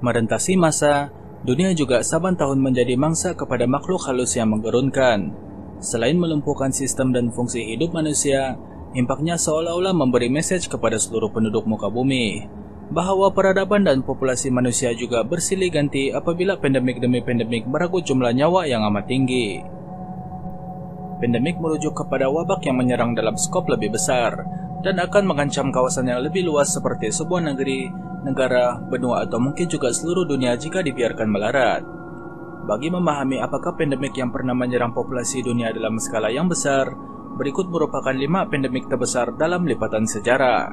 Merentasi masa, dunia juga saban tahun menjadi mangsa kepada makhluk halus yang menggerunkan. Selain melumpuhkan sistem dan fungsi hidup manusia, impaknya seolah-olah memberi mesej kepada seluruh penduduk muka bumi bahwa peradaban dan populasi manusia juga bersilih ganti apabila pandemik demi pandemik merenggut jumlah nyawa yang amat tinggi. Pandemik merujuk kepada wabak yang menyerang dalam skop lebih besar dan akan mengancam kawasan yang lebih luas seperti sebuah negeri, negara, benua atau mungkin juga seluruh dunia jika dibiarkan melarat. Bagi memahami apakah pandemik yang pernah menyerang populasi dunia dalam skala yang besar, berikut merupakan 5 pandemik terbesar dalam lipatan sejarah.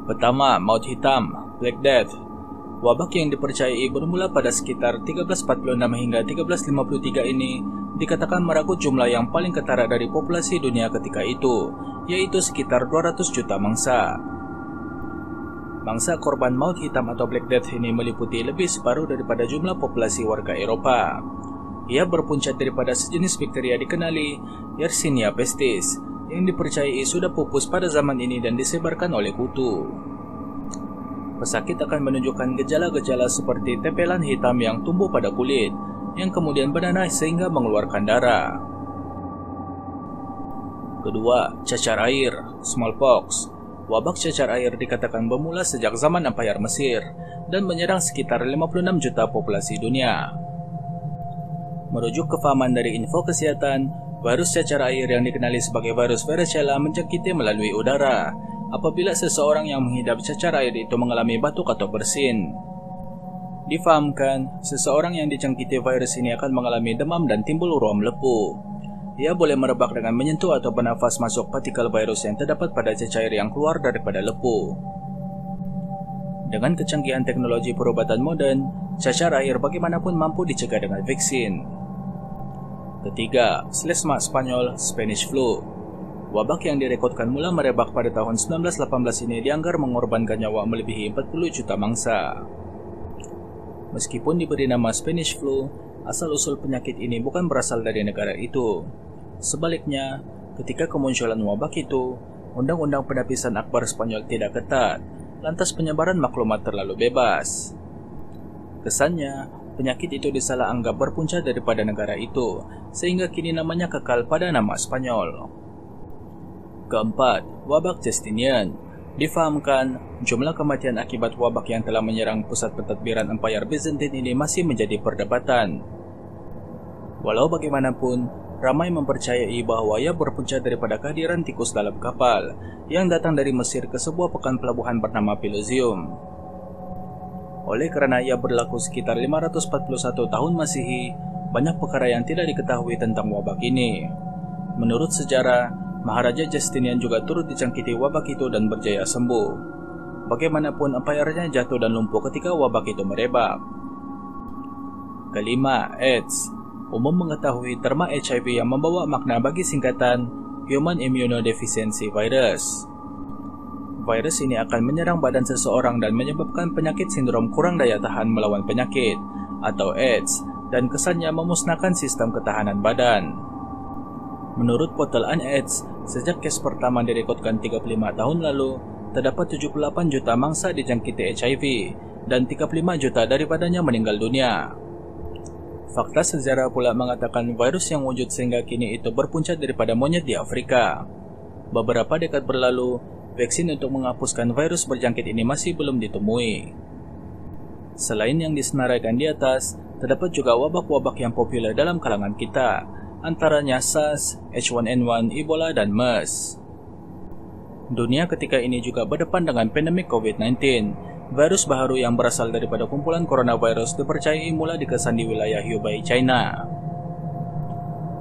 Pertama, Maut Hitam, Black Death. Wabak yang dipercayai bermula pada sekitar 1346 hingga 1353 ini dikatakan merenggut jumlah yang paling ketara dari populasi dunia ketika itu, yaitu sekitar 200 juta mangsa. Mangsa korban Maut Hitam atau Black Death ini meliputi lebih separuh daripada jumlah populasi warga Eropa. Ia berpuncat daripada sejenis bakteria dikenali Yersinia pestis, yang dipercayai sudah pupus pada zaman ini dan disebarkan oleh kutu. Pesakit akan menunjukkan gejala-gejala seperti tempelan hitam yang tumbuh pada kulit, yang kemudian bernanah sehingga mengeluarkan darah. Kedua, cacar air, smallpox. Wabak cacar air dikatakan bermula sejak zaman Empire Mesir dan menyerang sekitar 56 juta populasi dunia. Merujuk kefahaman dari info kesehatan, virus cacar air yang dikenali sebagai virus varicella menjangkiti melalui udara apabila seseorang yang menghidap cacar air itu mengalami batuk atau bersin. Difahamkan, seseorang yang dijangkiti virus ini akan mengalami demam dan timbul ruam lepuh. Ia boleh merebak dengan menyentuh atau bernafas masuk partikel virus yang terdapat pada cecair yang keluar daripada lepuh. Dengan kecanggihan teknologi perubatan modern, cacar air bagaimanapun mampu dicegah dengan vaksin. Ketiga, Selesma Spanyol, Spanish Flu. Wabak yang direkodkan mula merebak pada tahun 1918 ini dianggar mengorbankan nyawa melebihi 40 juta mangsa. Meskipun diberi nama Spanish Flu, asal-usul penyakit ini bukan berasal dari negara itu. Sebaliknya, ketika kemunculan wabak itu, Undang-Undang Penapisan Akbar Spanyol tidak ketat, lantas penyebaran maklumat terlalu bebas. Kesannya, penyakit itu disalah anggap berpunca daripada negara itu, sehingga kini namanya kekal pada nama Spanyol. Keempat, wabak Justinian. Difahamkan, jumlah kematian akibat wabak yang telah menyerang pusat pentadbiran Empire Byzantine ini masih menjadi perdebatan. Walau bagaimanapun, ramai mempercayai bahwa ia berpunca daripada kehadiran tikus dalam kapal yang datang dari Mesir ke sebuah pekan pelabuhan bernama Pelusium. Oleh karena ia berlaku sekitar 541 tahun Masehi, banyak perkara yang tidak diketahui tentang wabak ini. Menurut sejarah, Maharaja Justinian juga turut dijangkiti wabak itu dan berjaya sembuh. Bagaimanapun, empire-nya jatuh dan lumpuh ketika wabak itu merebak. Kelima, AIDS. Umum mengetahui terma HIV yang membawa makna bagi singkatan Human Immunodeficiency Virus. Virus ini akan menyerang badan seseorang dan menyebabkan penyakit sindrom kurang daya tahan melawan penyakit atau AIDS dan kesannya memusnahkan sistem ketahanan badan. Menurut portal UNAIDS, sejak kes pertama direkodkan 35 tahun lalu, terdapat 78 juta mangsa dijangkiti HIV dan 35 juta daripadanya meninggal dunia. Fakta sejarah pula mengatakan virus yang wujud sehingga kini itu berpunca daripada monyet di Afrika. Beberapa dekad berlalu, vaksin untuk menghapuskan virus berjangkit ini masih belum ditemui. Selain yang disenaraikan di atas, terdapat juga wabak-wabak yang populer dalam kalangan kita, antaranya SARS, H1N1, Ebola, dan MERS. Dunia ketika ini juga berdepan dengan pandemik COVID-19, virus baru yang berasal daripada kumpulan coronavirus dipercayai mula dikesan di wilayah Hubei, China.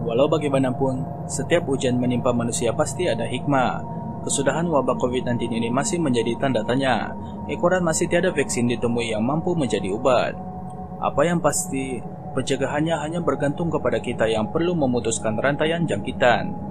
Walau bagaimanapun, setiap ujian menimpa manusia pasti ada hikmah. Kesudahan wabak COVID-19 ini masih menjadi tanda tanya. Ekoran masih tiada vaksin ditemui yang mampu menjadi obat. Apa yang pasti, pencegahannya hanya bergantung kepada kita yang perlu memutuskan rantaian jangkitan.